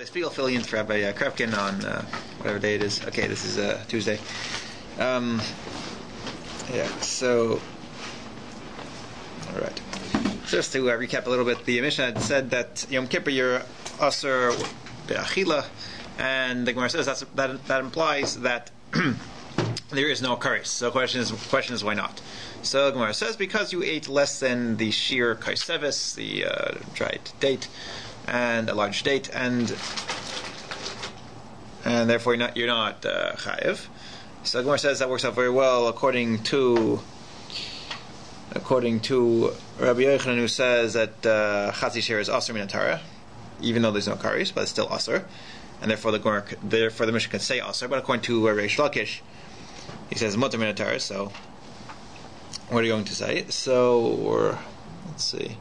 Spiegel filling in for Rabbi Rivke on whatever day it is. Okay, this is Tuesday. So all right. Just to recap a little bit, the Mishnah had said that Yom Kippur you're Aser Be'achila, and the Gemara says that implies that there is no kares. So the question is why not? So the Gemara says because you ate less than the sheer kaisevis, the dried date, and a large date, and therefore you're not chayiv. So the Gemara says that works out very well according to Rabbi Yochanan, who says that chatzi shear is aser min Torah, even though there's no kares, but it's still aser, and therefore the Mishnah can say aser. But according to Reish Lakish, he says mutar min Torah. So what are you going to say? So let's see.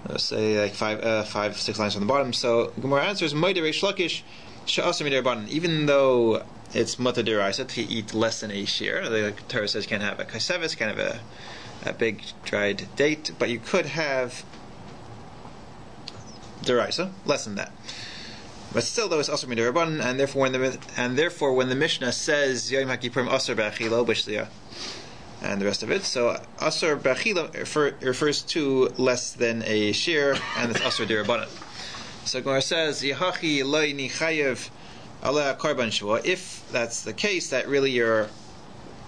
Let's say like 5-6 lines from the bottom. So Gemara answers Moeder Reish Lakish she'aser midei rabbanan. Even though it's mutar deraisa to eat less than a shear, the Torah says you can't have a kaisevis, can't have a big dried date, but you could have deraisa less than that. But still, though, it's aser midei rabbanan, and therefore when the Mishnah says Yom HaKippurim aser be'achila, which and the rest of it. So aser b'achila refers to less than a shear, and it's aser d'Rabbanan. So Gemara says Yehachi loy ni chayev aleh korban shvua. If that's the case, that really you're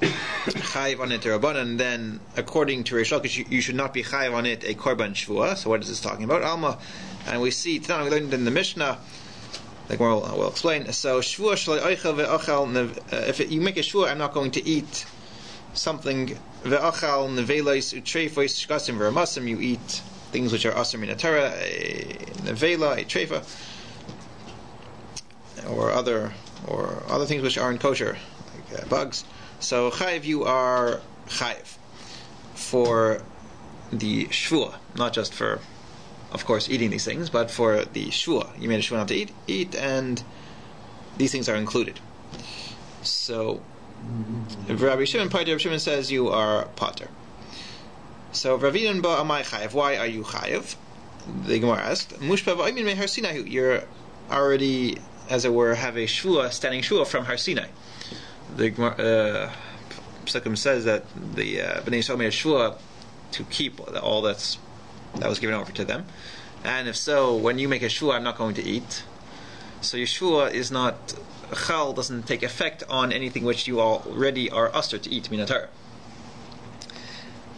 chayev on it d'Rabbanan, then according to Reish Lakish, you should not be chayev on it a korban shvua. So what is this talking about? Alma, and we learned in the Mishnah. The Gemara will explain. So shvua shalei oichel ve'achal. If you make a shvua, I'm not going to eat something ve'achal nevelos utreifos shkasim v'ramasim. You eat things which are aser min Torah, a nevela, a treifa, or other things which aren't kosher, like bugs. So chayiv, you are chayiv for the shvua, not just for, of course, eating these things, but for the shvua. You made a shvua not to eat, and these things are included. So Rabbi Shimon says you are pater. So Ravinan ba amai chayev. Why are you chayev? The Gemara asked. Mushpa va'aymin me Har Sinai. You're already, as it were, have a shvua, standing shvua from Har Sinai. The Gemara Psukim says that the Bnei Yisrael made a shvua to keep all that was given over to them. And if so, when you make a shvua, I'm not going to eat. So your shvua is not chal, doesn't take effect on anything which you already are aster to eat min Torah.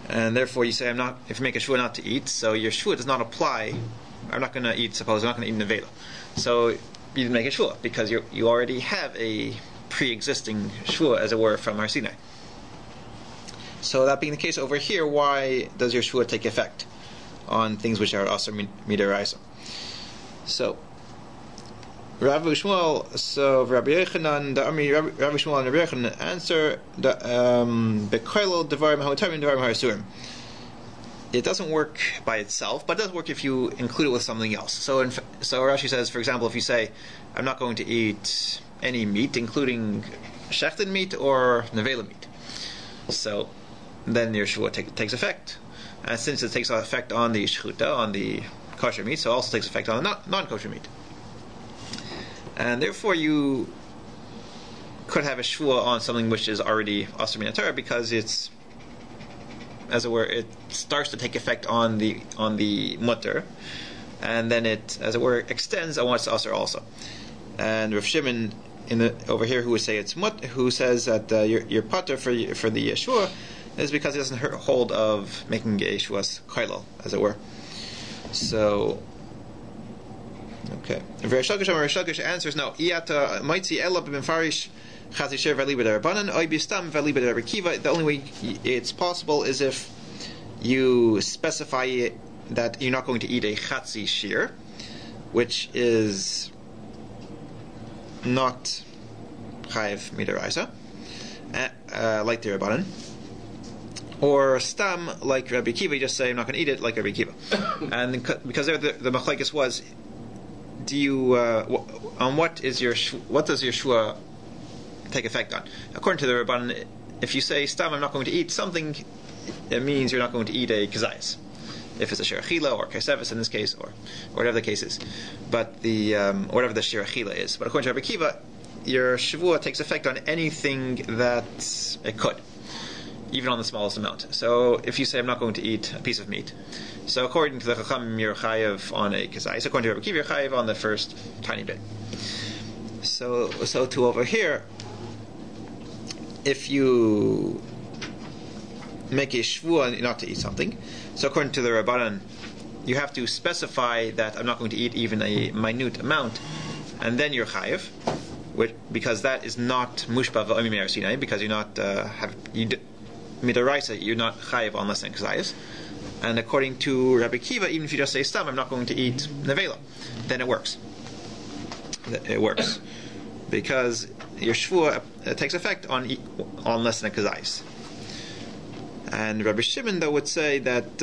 And therefore you say, if you make a shvua not to eat, so your shvua does not apply. I'm not going to eat, I'm not going to eat nevela. So you didn't make a shvua, because you already have a pre-existing shvua, as it were, from Har Sinai. So that being the case over here, why does your shvua take effect on things which are aser midaraisa? So Rabbi Shmuel, Rabbi Yochanan, the Rabbi Shmuel and Rabbi Yochanan answer the bekoilel devarim ha'utarim devarim ha'asurim. It doesn't work by itself, but it does work if you include it with something else. So Rashi says, for example, if you say, I'm not going to eat any meat, including shechted meat or nevela meat, so then your shvua takes effect. And since it takes effect on the shchuta, on the kosher meat, so it also takes effect on the non-kosher meat. And therefore you could have a shvua on something which is already aser min Torah, because it's, as it were, it starts to take effect on the mutter, and then it, as it were, extends on what's aser also. And Rav Shimon over here, who would say it's who says that your pater for the shvua is because it doesn't hold of making a shvuas kailal, as it were. So okay. Reish Lakish answers no. Iyata maitzi ela b'mfarish chazi sheir v'ali b'darabanan oy b'stam v'ali b'darakiva. The only way it's possible is if you specify that you're not going to eat a chatzi sheir, which is not chayiv midaraisa, like the Rabbanan, or stam like Rabbi Kiva. You just say I'm not going to eat it like Rabbi Kiva, and because there the machlekes was. Do you on what does your shvua take effect on? According to the Rabbanan, if you say stam, I'm not going to eat something, it means you're not going to eat a kazayas. if it's a shir achila or kesevis in this case, or whatever the case is, but the whatever the shir achila is. But according to Rabbi Kiva, your shavua takes effect on anything that it could, even on the smallest amount. So if you say, I'm not going to eat a piece of meat, so according to the Chacham, you're chayiv on a kezayis. According to Rabbi Kiva, you're chayiv on the first tiny bit. So to over here, if you make a shvua not to eat something, so according to the Rabbanan, you have to specify that I'm not going to eat even a minute amount, and then you're chayiv, because that is not mushba v'omi me'ar Sinai, because you're not midaraisa, you're not chayiv on less than kezayis. And according to Rabbi Kiva, even if you just say stam, I'm not going to eat nevela, then it works. It works because your shvua takes effect on less than a kezayis. And Rabbi Shimon though would say that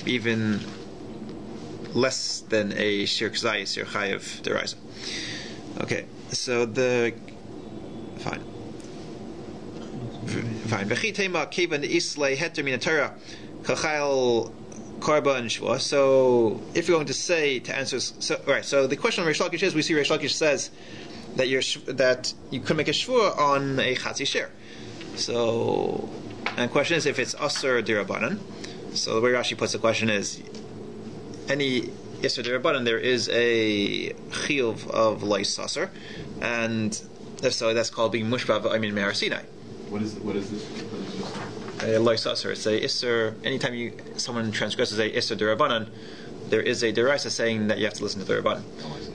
even less than a shir kezayis, you're chayiv deraisa. Okay, so fine. V'chi tema kevan islay heter min Torah kachayil korban shvua. So if you're going to say to answer, so the question of Reish Lakish is, we see Reish Lakish says that you could make a shvua on a chatzi shir. So, and the question is if it's aser dirabanan. So the way Rashi puts the question is, any iser dirabanan, there is a chiyuv of lois aser, and if so, that's called being mushba v'omin me'ar Sinai. What is this? Lois aser. It's a iser. Anytime someone transgresses a iser dirabanan, there is a deraisa saying that you have to listen to the rabbanan.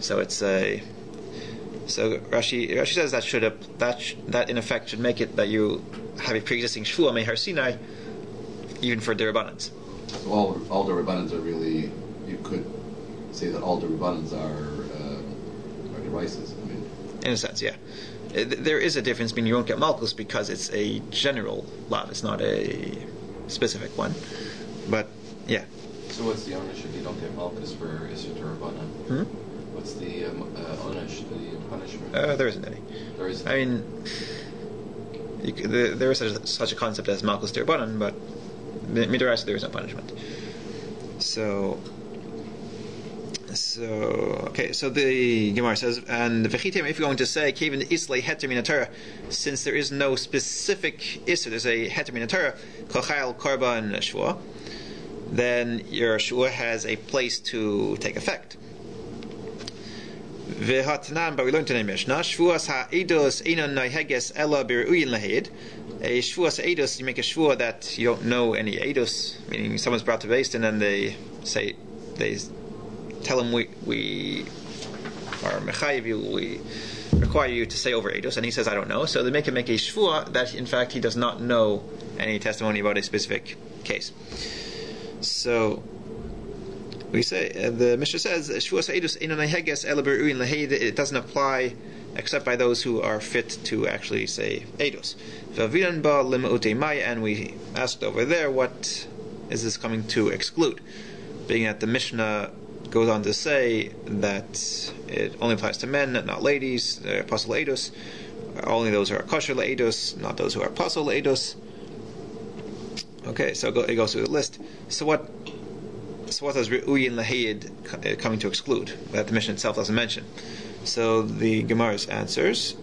So it's a. So Rashi says that in effect should make it that you have a pre-existing shvua me'ar Sinai, even for derabanans. So all derabanans are really, you could say that all derabanans are deraisas. I mean, in a sense, yeah. There is a difference. I mean, you won't get malchus because it's a general lav. It's not a specific one. But yeah. So what's the ownership? You don't get malchus for Isser Durabanan. What's the ownership? The punishment? There isn't any. There isn't. I mean, there is such a concept as malchus derabanan, but midaraisa there is no punishment. So okay, so the Gemara says, and if you're going to say kevin islay heter min Torah, since there is no specific isser, there's a heter min Torah kochayil korban shvua, then your shvua has a place to take effect. V'hatanan, but we learned in the Mishnah, shvuas ha'edos einon noiheges ela b'ru'yin lahed. A shvuas ha'edos, you make a shvua that you don't know any edos, meaning someone's brought to Beis Din and they tell him we are mechayiv you, we require you to say over edos, and he says I don't know. So they make him make a shvua that in fact he does not know any testimony about a specific case. So we say the Mishnah says shvuas ha'edos einon noiheges ela b'ru'yin lahed. It doesn't apply except by those who are fit to actually say edos. V'avidan ba lim'utei maya, and we asked over there what is this coming to exclude, being that the Mishnah goes on to say that it only applies to men, not ladies. Apostle eidos, only those who are kosher eidos, not those who are apostle eidos. Okay, so it goes through the list. So what does Re'uyin Lahayid coming to exclude that the Mishnah itself doesn't mention? So the Gemara's answers: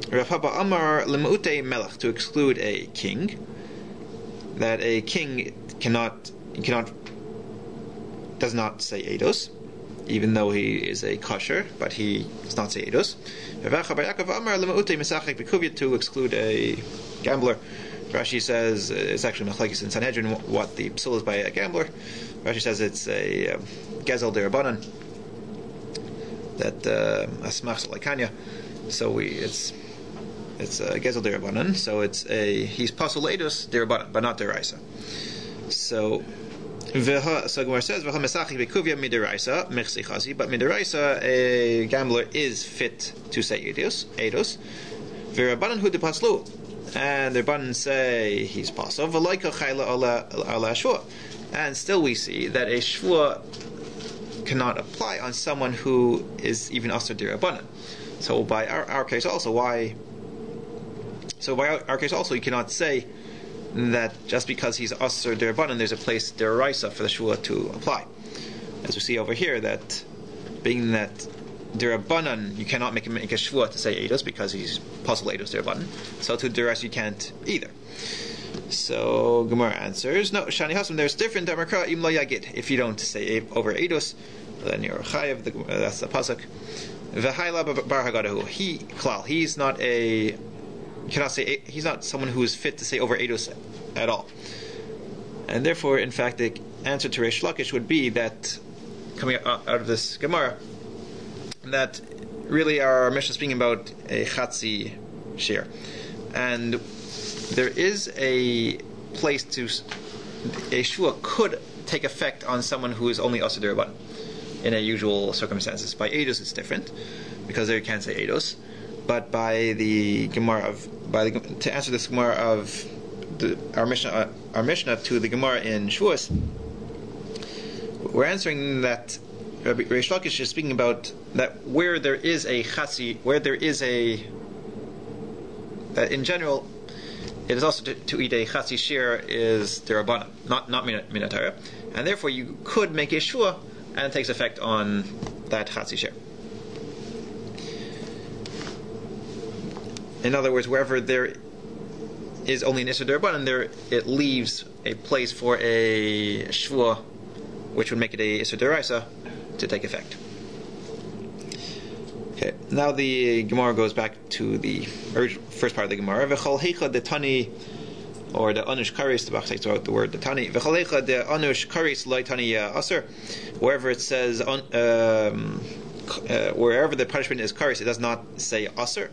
Rav Haba Amar Lemutei Melech, to exclude a king, that a king does not say eidos, even though he is a kosher, but he does not say eidos. Yaakov Amar Lemutei Mesachek B'Kuvia, to exclude a gambler. Rashi says it's actually machlekes in Sanhedrin what the psul is by a gambler. Rashi says it's a gezel derabanan, that asmach lekanya. So it's a gezel derabanan. So he's pasul eidos derabanan, but not deraisa. So Gemara says v'hamesachik bekuvia midiraisa mechsi chazi, but midiraisa a gambler is fit to say eidos. V'rabanan hu depaslu, and the Rabbanan say he's pasul v'loika chayla ala shvua, and still we see that a shvua cannot apply on someone who is even aser d'Rabbanan. So by our case also, you cannot say that just because he's Asr Derabanan, there's a place Deraisa for the Shua to apply. As we see over here, that being that Derabanan, you cannot make a Shua to say Eidos because he's possible Eidos Derabanan. So to Deraisa you can't either. So Gemara answers, no, Shani Hasam, there's different Damarka Im Lo Yagid. If you don't say over Eidos, then you're Chayiv, that's the Pasuk. V'haila bar Hagadahu. He's not a, you cannot say, he's not someone who is fit to say over Eidos at all. And therefore, in fact, the answer to Reish Lakish would be that, coming out of this Gemara, that really our Mishnah is speaking about a Chatzi Shir. And there is a place to, a Shua could take effect on someone who is only Asur Derabanan in a usual circumstances. By Eidos it's different, because there you can't say Eidos. But by the Gemara of, to answer this Gemara of our Mishnah to the Gemara in Shavuos, we're answering that Reish Lakish is speaking about that where there is a Chatzi, where there is a, that in general, it is also to eat a Chatzi Shir is Derabanan, not Minatara, and therefore you could make a Shua and it takes effect on that Chatzi Shir. In other words, wherever there is only an Isser Derabanan, there it leaves a place for a Shua, which would make it a Isser Deraisa, to take effect. Okay, now the Gemara goes back to the first part of the Gemara. V'chol heicha de tani, or the anush karis, the Bach takes out the word the tani. V'chol heicha de anush karis loy tani aser. Wherever it says, wherever the punishment is karis, it does not say aser.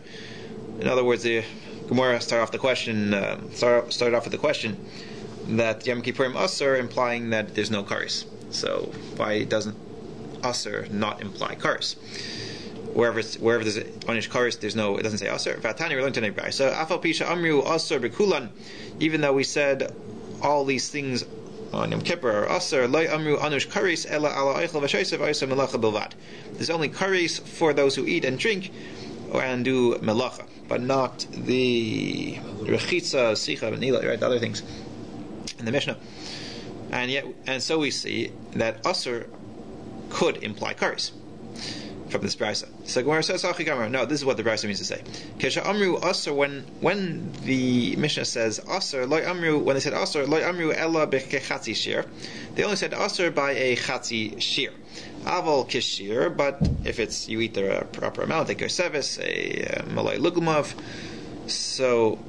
In other words, the Gemara started off with the question that Yom Kippurim aser, implying that there's no karis. So why doesn't aser not imply karis? Wherever there's onish karis, there's no, it doesn't say aser. Vatani, we learned in Rabbi. So afal pisha amru aser bekulan, even though we said all these things on Yom Kippur are aser, loy amru anush karis ela ala eichel v'shaisev aisa melacha bilvad. There's only karis for those who eat and drink and do melacha, but not the rechitza, sicha, nila, right? The other things in the Mishnah. And so we see that aser could imply karis from this brisa. So Gemara says, no, this is what the brisa means to say. Kesha amru aser, when the Mishnah says aser, loy amru, when they said aser, loy amru ella b'kechatzi shir, they only said aser by a chatzi shir. Aval kishir, but if it's, you eat the proper amount, like a sevis, a malay lugumov, so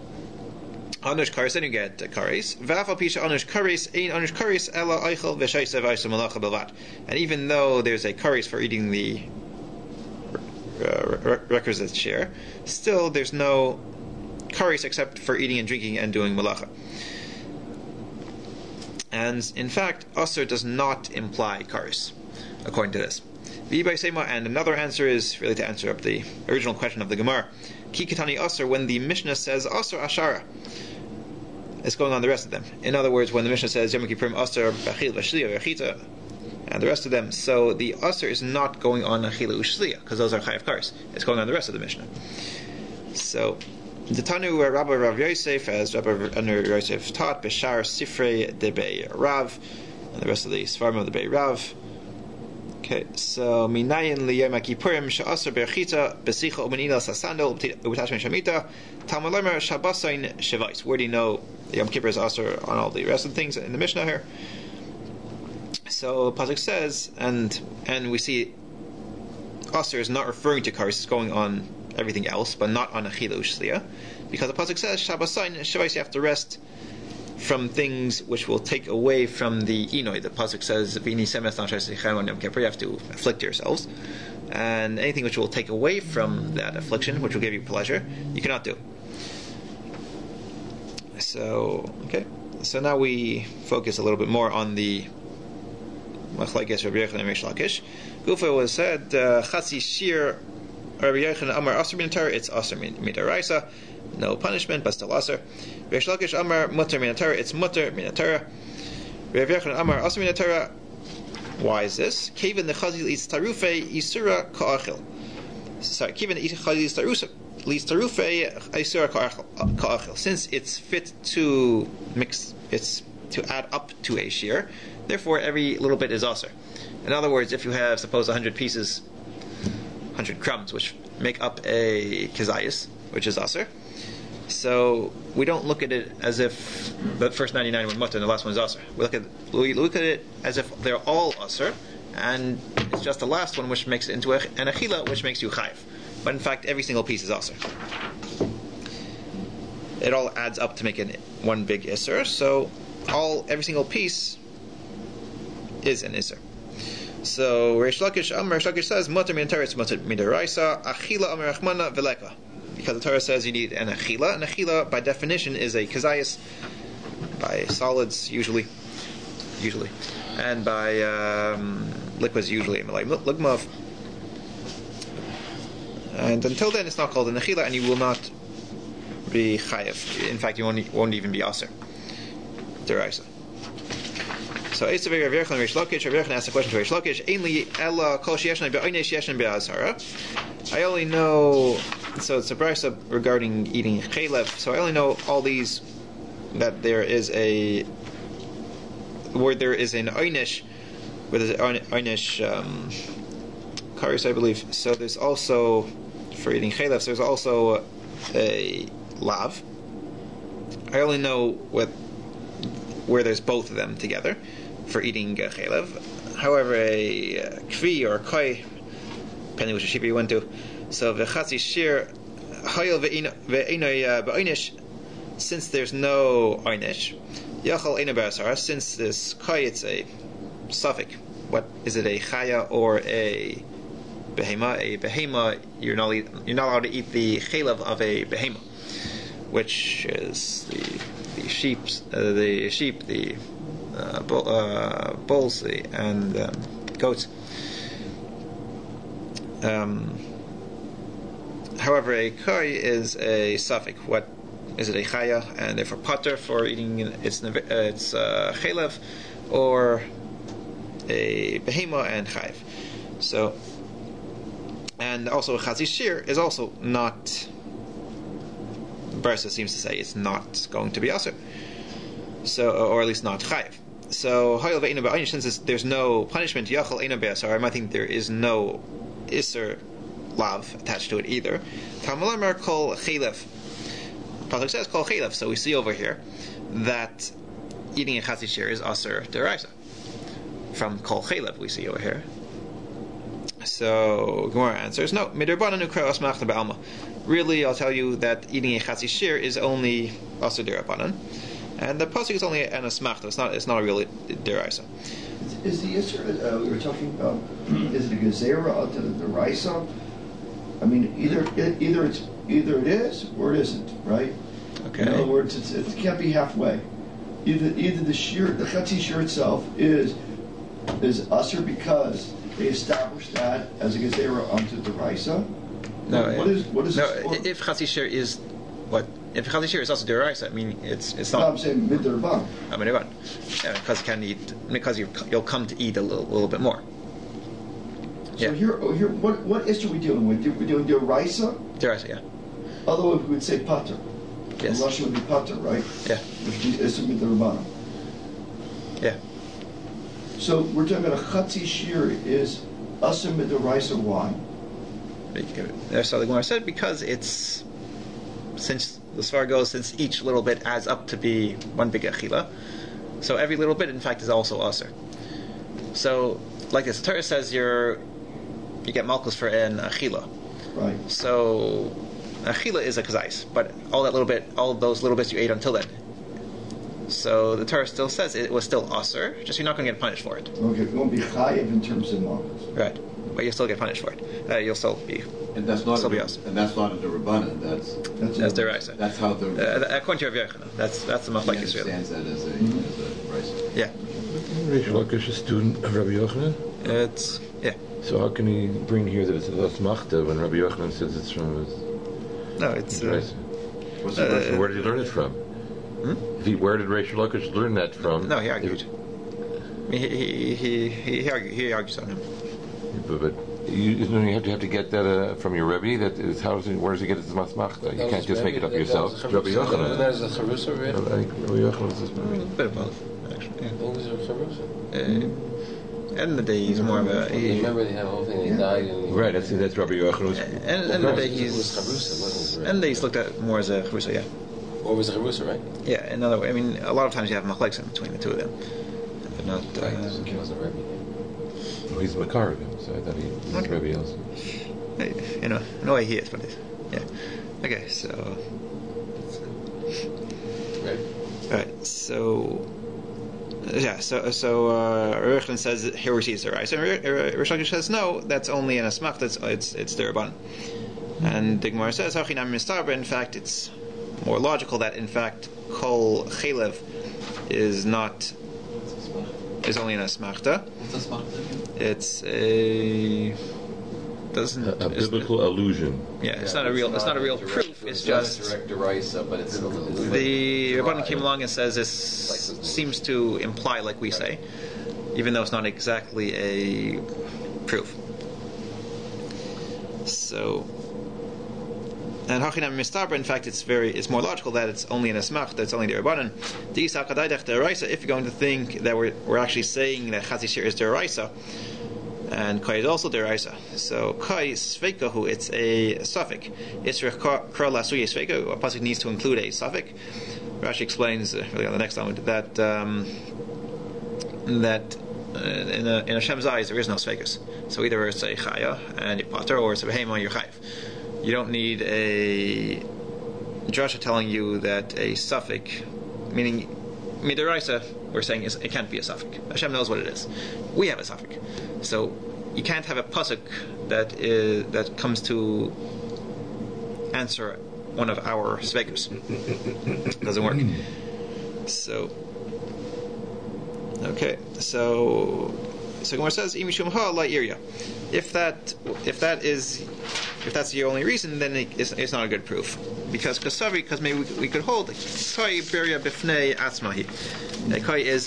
anush karis, then you get karis. V'afal pisha anush karis, ein anush karis ella eichel v'shaisev aisa malacha belvat. And even though there's a karis for eating the requisite share, still there's no karis except for eating and drinking and doing malacha. And in fact, aser does not imply karis, according to this. And another answer is really to answer up the original question of the Gemara. Ki kitani aser, when the Mishnah says aser ashara, it's going on the rest of them. In other words, when the Mishnah says Yom Kippurim aser b'achil v'shliya v'chita, and the rest of them, so the aser is not going on achila u'shliya, because those are chayav karis. It's going on the rest of the Mishnah. So the Tanu Rabbi Rav Yosef, as Rabbi Yosef taught, b'shar sifrei de Bay Rav, and the rest of the svarim of the Bay Rav. Okay, so minayin liyom kippurim she'aser berchita besicha u'menila sasando u'b'tashmin shamita talmud lemer shabasayin shevais. Where do you know Yom Kippur is aser on all the rest of the things in the Mishnah here? So Pasuk says, and we see aser is not referring to karis; it's going on everything else, but not on achila u'shliya, because the Pasuk says shabasayin shevais. You have to rest from things which will take away from the inoi. The pasuk says, "V'ini semes na'asher on Yom Kippur." You have to afflict yourselves, and anything which will take away from that affliction, which will give you pleasure, you cannot do. So, okay. So now we focus a little bit more on the machlekes Rabbi Yochanan and Reish Lakish. Gufa was said, "Chatzi shir Rabbi Yochanan Amar Aser Minatara." It's Aser Midaraisa. No punishment, but still aser. Reish Lakish Amar Mutter Minatara, it's Mutter Minatara. Rav Yochanan Amar Aser Minatara. Why is this? Kevin the Chazil eats tarufe isura ka'achil. Sorry, Kevin the Chazil eats leads to Rufei Aisur Ka'achil. Since it's fit to mix, it's to add up to a shear, therefore every little bit is aser. In other words, if you have, suppose, 100 pieces, 100 crumbs, which make up a kizayis, which is aser, so we don't look at it as if the first 99 were mutter and the last one is aser. We look at it as if they're all aser, and it's just the last one which makes it into an achila, which makes you chayiv. But in fact, every single piece is aser. It all adds up to make it one big iser. So every single piece is an iser. So Reish Lakish says mutter min teretz mutter midaraisa achila amar rachmana veleka, because the Torah says you need an achila. An achila by definition is a kazayas by solids usually, and by liquids usually like lugmav. And until then, it's not called an achila, and you will not be chayev. In fact, you won't even be aser deraisa. So Esav Rav Yochanan Reish Lakish. Rav Yochanan asked a question to Reish Lakish. Ainli ella kol sheyeshna be'onesh yeshna be'azhara. I only know. So it's a brisa regarding eating chaylev. So I only know all these, that there is an oynish, where there's an oynish karis, I believe. So there's also, for eating chaylev, so there's also a lav. I only know where there's both of them together for eating chaylev. However, a kvi or a koi, depending which ship you went to, so v'chatzi shir hayil ve'inoi ba'inish, since there's no einish, yachal eina ba'asara, since this koi, it's a suffix. What is it, a chaya or a behema? A behema, you're not allowed to eat the chaylev of a behema, which is the sheep, the bulls, and goats. However, a koi is a suffix. What is it, a chaya, and therefore pater for eating its chaylev, or a behema and chayiv. So, and also a chazi shir is also not. Brisa seems to say it's not going to be aser, so, or at least not chayiv. So since there's no punishment, yachal eina be'asar, I think there is no iser lav attached to it either. Talmud kol chaylev. Pasuk says kol chaylev. So we see over here that eating a chazi shir is aser deraisa. From kol chaylev we see over here. So Gemara answers no. Midrabanan ukra asmachta ba'alma. Really, I'll tell you that eating a chazi shir is only aser derabanan, and the pasuk is only an asmachta. It's not a real deraisa. Is the iser we were talking about? Is it a gezerah to the deraisa? I mean, either it is or it isn't, right? Okay. In other words, it can't be halfway. Either the chazi shir itself is aser because they established that as a gezerah onto the deraisa. No, what is no. If chazi shir is what? If chazi shir is also deraisa, I mean it's not. No, I'm saying midraban. Midraban. Yeah, because you can eat, because you'll come to eat a little bit more. So here, what issue are we dealing with? We're doing deraisa. Deraisa, yeah. Otherwise, we would say pater. Yes. The Russian would be pater, right? Yeah. Which is midraban. Yeah. So we're talking about a chazi shir is asa midraisa. Why? So the Gemara said because it's, since the svar goes, since each little bit adds up to be one big achila, so every little bit in fact is also aser. So like this, the Torah says you get malchus for an achila. Right. So achila is a kazais, but all those little bits you ate until then. So the Torah still says it was still aser, just you're not going to get punished for it. Okay, it won't be chayiv in terms of malchus. Right. But you'll still get punished for it. You'll still be. And that's not still a Rabbanan. That's deraisa. That's how the according to Rav Yochanan. That's the machlokes Yisrael. He understands that as a Raizel. Yeah. Reish Lakish is a student of Rabbi Yochanan. It's yeah. So how can he bring here that it's a asmachta when Rabbi Yochanan says it's from his? No, it's. So where did he learn it from? Where did Reish Lakish learn that from? No, he argued. He argues on him. But You have to get that from your Rebbe. That is, where does he get his masmachta? You can't just make it up yourself. Rabbi Yochanan. That is a charusa, right? I think Rabbi Yochanan is this A Rebbe. bit of both, actually. Yeah. What was your charusa? End of the day, he's more of a. Remember they have a whole thing. He died. And Right, that's Rabbi Yochanan. End of the day, it was charusa, wasn't it? And he's looked at more as a charusa, yeah. Or was it charusa, right? Yeah, another way. I mean, a lot of times you have machlekes in between the two of them, but not. Right, he wasn't Rebbe. Oh, he's Makar, so I thought he was Rebbe also. You know, no way he is, but yeah. Okay, so. Right. All right, so. Yeah, so Rivke says that here we see it's the Raizel. Rish Lakish says no, that's only an asmach. It's the Rabban. And the Gemara says Hachinam Mistar, but in fact it's more logical that in fact Kol Chelev is only an asmachta. What's a smachta again? It's a biblical allusion. Yeah, it's not a real proof. It's just direct derisa, but it's the Rabban came along and says this seems to imply, like we say, even though it's not exactly a proof. So, and Hachinam Mistabra, in fact, it's more logical that it's only an asmach, that's only the Rabbanan. If you're going to think that we're actually saying that Chazi Shir is deraisa, and Kai is also deraisa. So Kai Sveikahu, it's a suffix. It's Kra Lasuye Sveika. A pasuk needs to include a suffix. Rashi explains really on the next line that in Hashem's eyes there is no sveikus. So either it's a chaya and you pater, or it's a behema and you're chayiv. You don't need a drasha telling you that a suffix, meaning midaraisa, we're saying it can't be a suffix. Hashem knows what it is. We have a suffix, so you can't have a pasuk that comes to answer one of our sveikus. Doesn't work. So. Okay, so Gemara says imishum ha la iria. If that's the only reason, then it's not a good proof. Because maybe we could hold it. Kai beria bifnei atzmahi. Kai is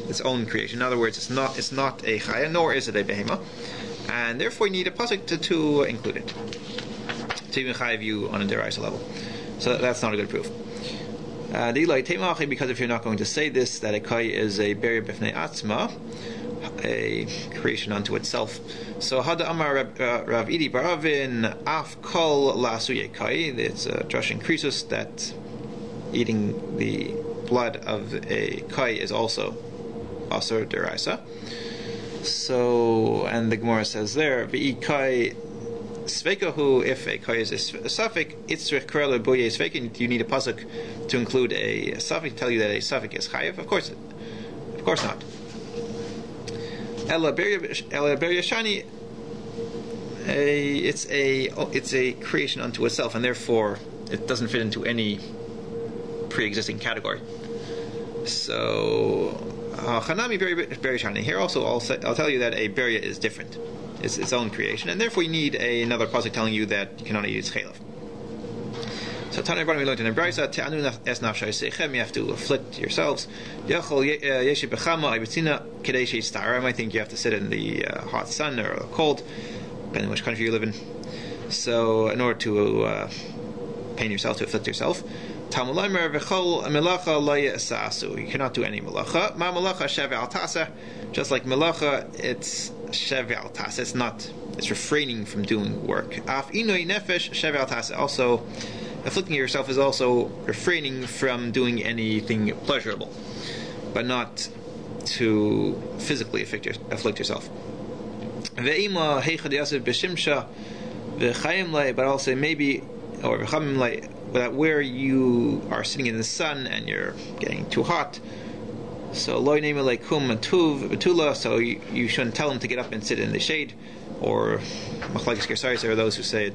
its own creation. In other words, it's not a chaya, nor is it a behema, and therefore you need a pasuk to include it, to even chayiv you on a deraisa level. So that's not a good proof. Because if you're not going to say this, that a kai is a beria b'fnei atzma, a creation unto itself. So Hada Amar Rav Idi Baravin Af Kol Lasuye Kai. It's a drush in Krisus that eating the blood of a kai is also asur deraisa. So, and the Gemara says there, V'i kai Sveikahu, if a kai is a suffix, itzrich krele boye sveikin, you need a pasuk to include a suffix to tell you that a suffix is chayiv. Of course not. Ela beria shani, it's a creation unto itself, and therefore it doesn't fit into any pre-existing category. So chanami beria shani. Here also I'll tell you that a beria is different. It's its own creation, and therefore you need another pasuk telling you that you cannot eat its chaylev. So Tanya Rabbi we learned in the Brisa, Te'anu es nafshay seichem, you have to afflict yourselves. Yachol yeshi bechama ibitzina kedei sheistarem. I think you have to sit in the hot sun or cold, depending on which country you live in. So in order to pain yourself, to afflict yourself. Talmud v'chol melacha lo ye'asasu. You cannot do any melacha. Ma melacha sheve al tasa. Just like melacha, it's sheve al tasa. It's refraining from doing work. Af inoi nefesh sheve al tasa. Also, afflicting yourself is also refraining from doing anything pleasurable, but not to physically afflict yourself. Ve'ima heichad yaseh b'shimsha v'chayim lei. But also maybe, or v'chamim lei, that where you are sitting in the sun and you're getting too hot, so lo name kum matuv betula, so you shouldn't tell him to get up and sit in the shade, or machlekes gersaris, there are those who say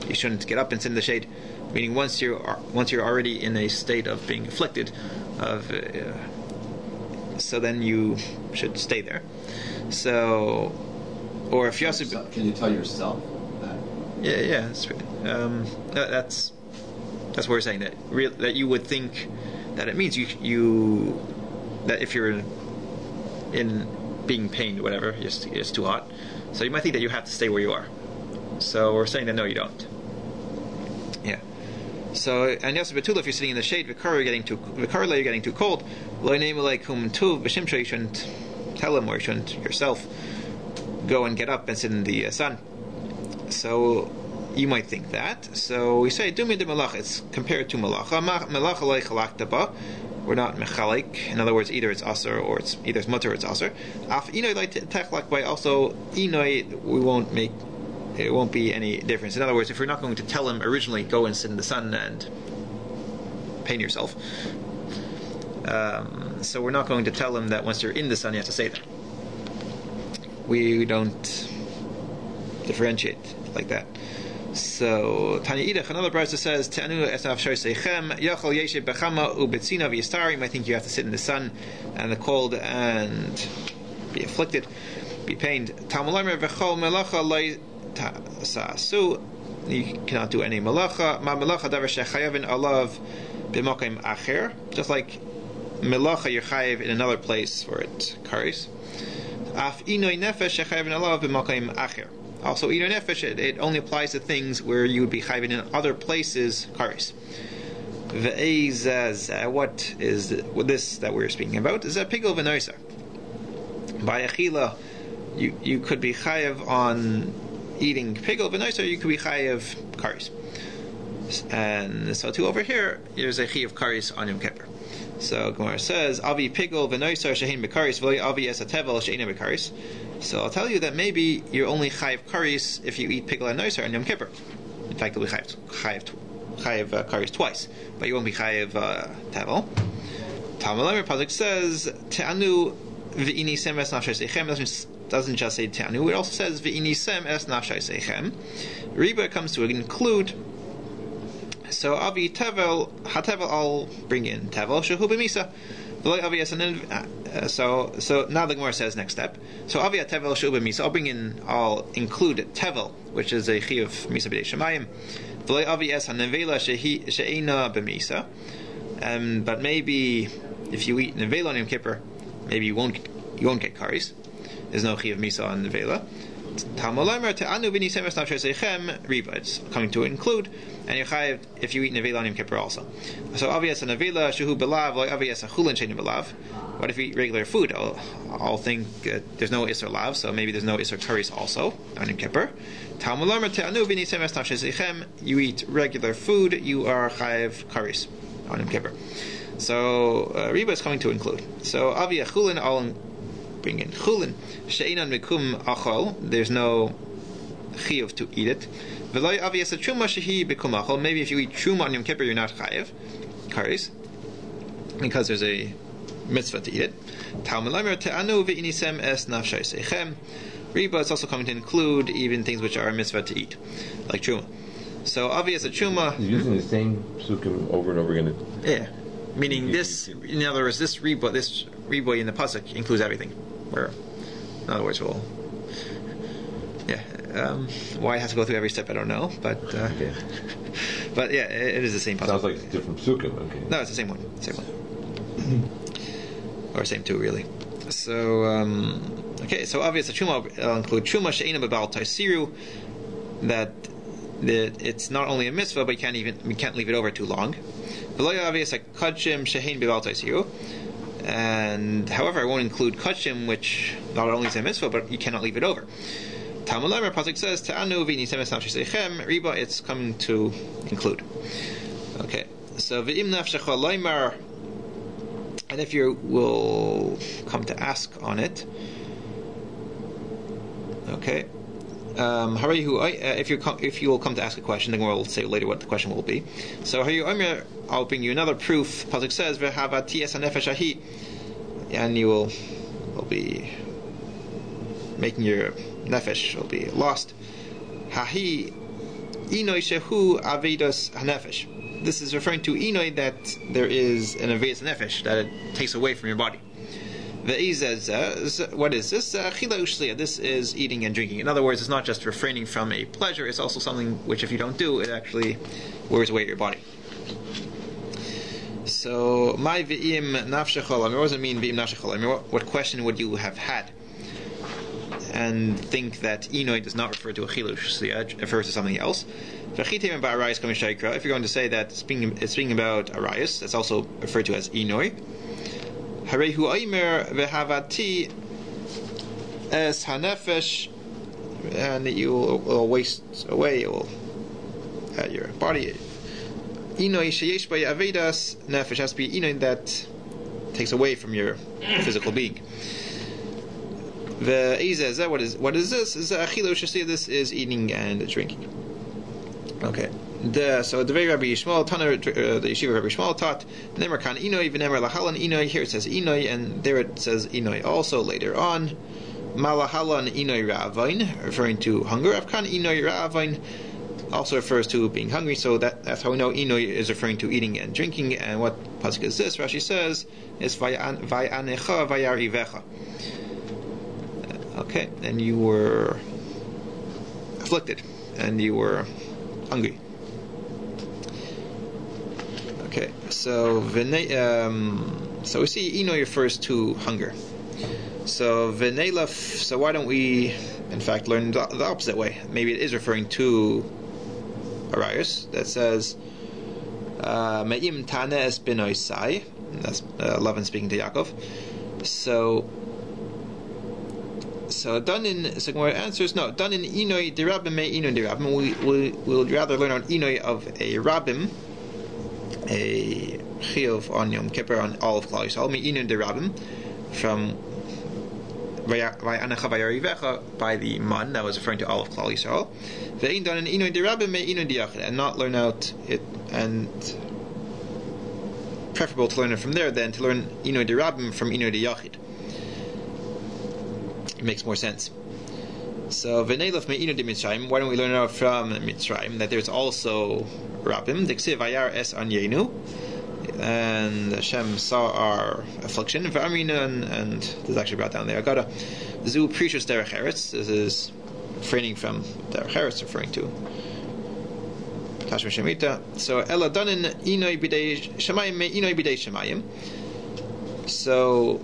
you shouldn't get up and sit in the shade, meaning once you're already in a state of being afflicted, so then you should stay there. So, or if you also can you tell yourself that? Yeah, that's what we're saying, that you would think that it means you that if you're in being pained, whatever, it's too hot, So you might think that you have to stay where you are. So we're saying that no, you don't. Yeah. So and Yosef Betula, if you're sitting in the shade, Vikar you're getting too cold. Lo name aleikum tuv b'shimsha, you shouldn't tell him, or you shouldn't yourself go and get up and sit in the sun. So you might think that. So we say dumi de malacha. It's compared to malacha. Malacha lo chalakta ba. We're not mechalik. In other words, either it's aser or it's mutter or it's aser. Af inoy like techlak by also inoy. It won't be any difference. In other words, if you're not going to tell him originally, go and sit in the sun and pain yourself. So we're not going to tell him that once you're in the sun, you have to stay there. We don't differentiate like that. So Tanya Idach, another brother says, "Te'anu esav shoyseichem yachol yeshiv bechama ubetzina v'yistarim." I think you have to sit in the sun and the cold and be afflicted, be pained. Talmulamer v'chol melacha loy ta'asu. You cannot do any melacha. Ma melacha davar shechayavin alav b'makom acher. Just like melacha, you're chayav in another place for it. Karis. Af inoy nefesh shechayavin alav b'makom acher. Also, inoy nefesh, it only applies to things where you would be chayvin in other places. Karis. Ve'ezaz, what is this that we're speaking about? Is a pigel v'noisa. By achila, you could be chayav on eating pigel v'noisa, you could be chayav karis. And so too over here, there's a chayav karis on Yom Kippur. So Gemara says, Avi pigel v'noisa shehin bekaris v'loi avi es hatevel she'ina bekaris. So I'll tell you that maybe you're only chayav karis if you eat pigel and noisa on Yom Kippur. In fact, you'll be chayav karis twice, but you won't be chayav tevel. Talmud Lemer Pasuk says, Te'anu v'inisem es nafshay seichem. Doesn't just say Te'anu, it also says v'inisem es nafshay seichem. Reba comes to include. So Avi tevel, hatevel, I'll bring in tevel, shehu b'misa. So now the Gemara says next step. So Avi tevel shehu b'misa, I'll include tevel, which is a chi of misa b'dei shemayim. V'loi avi es hanevela she'ena b'misa. But maybe if you eat nevela on Yom Kippur, maybe you won't get karis. There's no chi of misa on nevela. It's coming to include, and you're chayav if you eat nevela on Yom Kippur also. So obvious a nevela shehu belav, like obvious a chulin sheinu belav. What if you eat regular food? I'll think there's no iser lav, so maybe there's no iser karis also on Yom Kippur. You eat regular food, you are chayav karis on Yom Kippur. So Reba is coming to include. So avi a chulin, I'll bring in chulin she'inan mikum achol. There's no chiyuv to eat it. V'loy aviyas a truma shehi bikum achol. Maybe if you eat truma on Yom Kippur, you're not chayiv karis because there's a mitzvah to eat it. Talmud Lemer te'anu v'inisem es nafshay seichem. Reba is also coming to include even things which are a mitzvah to eat, like truma. So aviyas a truma. He's using the same psukim over and over again. Yeah, meaning this. In other words, this reba in the pasuk includes everything. Where, in other words, why it has to go through every step, I don't know, but okay. But yeah, it is the same pasuk. Sounds like it's different psukim. Okay. No, it's the same one, or same two, really. So okay, so obviously truma will include truma she'ena b'bal taisiru, that it's not only a mitzvah, but you can't leave it over too long. V'lo obvious a kachim she'en b'bal taisiru. And however, I won't include kachim, which not only is a mitzvah, but you cannot leave it over. Talmud Lemer Pasuk says, "Te'anu v'nisem es nafshay seichem." Reba, it's coming to include. Okay, so v'im nafshecha loymar, and if you will come to ask on it, okay. If you will come to ask a question, then we'll say later what the question will be. So I'll bring you another proof. Pasuk says, and you will be making your nefesh will be lost. This is referring to inoi, that there is an avedus nefesh, that it takes away from your body. What is this? This is eating and drinking. In other words, it's not just refraining from a pleasure, it's also something which if you don't do, it actually wears away your body. So, my v'im nafshechol, what does it mean v'im nafshechol? What question would you have had? and think that inoi does not refer to a chilush, it refers to something else. If you're going to say that it's speaking about Aryai, that's also referred to as inoi. Harehu aimer vehavati es hanefesh, and you will waste away, you will at your body. Inoi sheyesh by avedas nefesh has to be inoi that takes away from your physical being. The what is this? Is achilush? This is eating and drinking. Okay. So the very Rabbi Yishmael, the yeshiva Rabbi Yishmael taught Nemer kan inoi v'nemer lahalan inoi. Here it says inoi, and there it says inoi also later on. Malahalan inoi ra'avain, referring to hunger. Avkan inoi ra'avain also refers to being hungry. So that's how we know inoi is referring to eating and drinking. And what pasuk is this? Rashi says is vayanecha vayarivecha. Okay, and you were afflicted, and you were hungry. Okay, so so we see inoi refers to hunger. So v'neilaf. So why don't we, in fact, learn the opposite way? Maybe it is referring to Aryai that says me'im tanes benoisai. That's Lavan speaking to Yaakov. So done in Gemara answers no. Done in inoi derabim me inoi derabim. We will rather learn on inoi of a rabim, a chiyuv on Yom Kippur on all of Klal Yisrael. Me inoi derabim from vayanecha vayarivecha by the man that was referring to all of Klal Yisrael. Ve'in done in inoi derabim me inoi diyachid, and not learn out it, and preferable to learn it from there than to learn inoi derabim from inoi diyachid. Makes more sense. So v'neilaf me'inu de Mitzrayim. Why don't we learn out from Mitzrayim that there's also Rabbim? Diksiv vayar es anyenu, and Hashem saw our affliction. V'amrina, and this is actually brought down there. I got a zu precious derech eretz. This is refraining from derech eretz, referring to Tashma Shemita. So ela danin inoi bidei shemayim me inoi bidei shemayim. So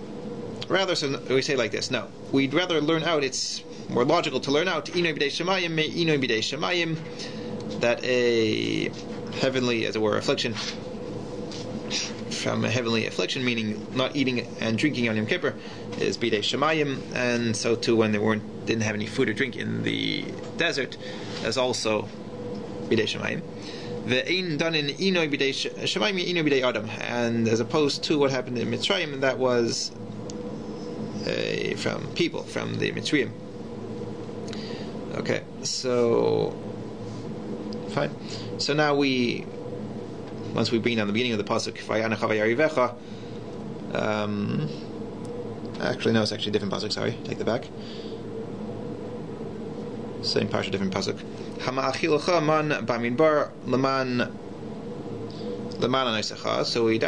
rather, so we say like this. No, we'd rather learn out. It's more logical to learn out inoi b'dei shemayim me inoi b'dei shemayim, that a heavenly, as it were, affliction from a heavenly affliction, meaning not eating and drinking on Yom Kippur, is b'dei shemayim, and so too when they didn't have any food or drink in the desert, as also b'dei shemayim. The ein done in inoi b'dei shemayim inoi b'dei adam, and as opposed to what happened in Mitzrayim, that was from people, from the Mitzrayim. Okay, so fine. So now once we bring down the beginning of the pasuk, Vayanecha vayarivecha. Actually, no, it's actually a different pasuk. Sorry, take that back. Same parsha, different pasuk. Hama'achilecha man b'midbar leman anaisecha. So the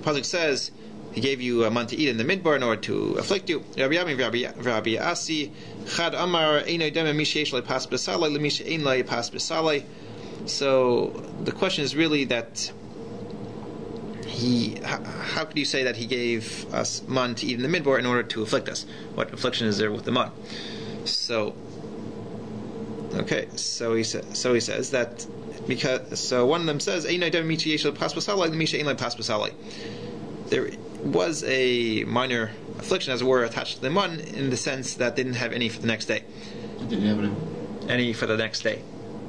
pasuk says, He gave you a man to eat in the midbar in order to afflict you. Rabbi Asi Chad Amar Einoi Deme Mishesh Lepas Besalai Lemish Ein Lai Pas Besalai. So the question is really that how could you say that he gave us man to eat in the midbar in order to afflict us? What affliction is there with the man? So okay, so he says that because one of them says Einoi Deme Mishesh Lepas Besalai Lemish Ein Lai Pas Besalai. There was a minor affliction, as it were, attached to the man, in the sense that they didn't have any for the next day. Didn't have any for the next day.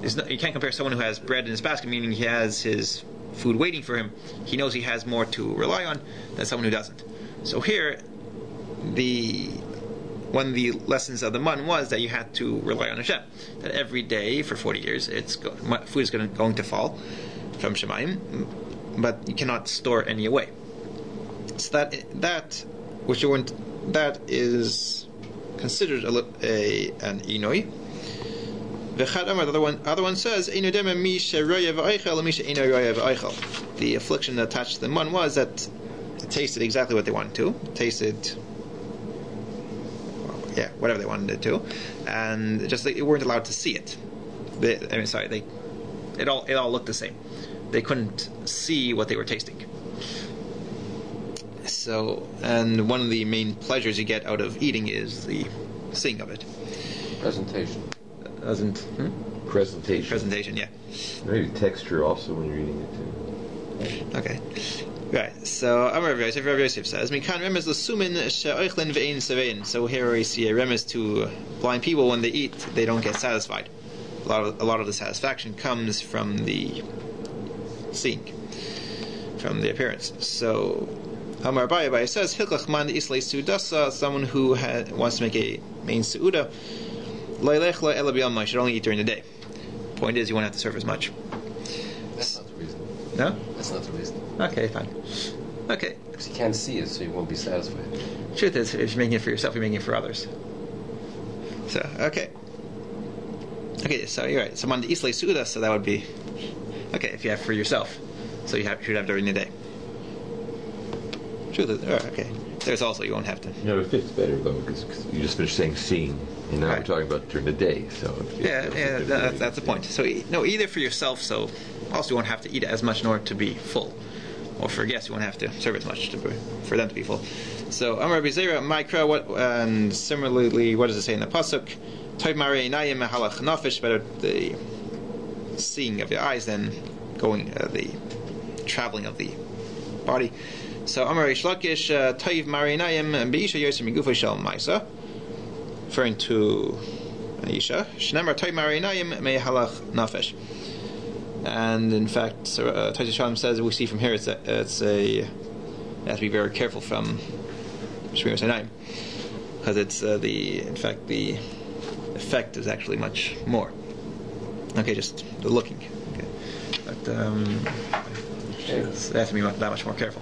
You can't compare someone who has bread in his basket, meaning he has his food waiting for him. He knows he has more to rely on than someone who doesn't. So here, one of the lessons of the man was that you had to rely on Hashem. That every day for 40 years, food is going to fall from Shemayim, but you cannot store any away. So that is considered an inoi. The other one says the affliction attached to the man was that it tasted exactly what they wanted to. It tasted, whatever they wanted it to, and just they weren't allowed to see it. It all looked the same. They couldn't see what they were tasting. So, and one of the main pleasures you get out of eating is the seeing of it. Presentation. Doesn't presentation, yeah. Maybe texture also when you're eating it too. Okay. Right. So Amar Rav Yosef says, "Mikan remez l'sumin she'oichlin ve'ein sevein." So here we see a remez to blind people: when they eat, they don't get satisfied. A lot of the satisfaction comes from the seeing, from the appearance. So Amar Aryai says, "Hilchach man islay suudasa." Someone who wants to make a main suuda, lo'ilech lo'ela b'yom, should only eat during the day. Point is, you won't have to serve as much. That's not the reason. No? That's not the reason. Okay, fine. Okay. Because you can't see it, so you won't be satisfied. Truth is, if you're making it for yourself, you're making it for others. So, okay. Okay, so you're right. So, man islay suuda, so that would be... Okay, if you have for yourself. So you should have during the day. Truth is, okay. There's also, you won't have to. No, it fits better though, because you just finished saying seeing, and now Right. we're talking about during the day, so... That's the point. So, no, either for yourself, so also you won't have to eat as much in order to be full. Or for guests, you won't have to serve as much for them to be full. So, Amar Rabbi Zera, Mikra, and similarly, what does it say in the Pasuk? Toiv Marei Einayim Halach Nafish, better the seeing of your eyes than the traveling of the body. So, Amar Reish Lakish, Toiv Marei Einayim Be'isha Yosem Migufay Shel Maisa, referring to an Isha. Shnemar Toiv Marei Einayim Me Halach Nafish. And in fact, Taisha Shalom says we see from here you have to be very careful from Shmiras Einayim, because it's the effect is actually much more. Okay, just the looking. Okay, but they have to be that much more careful.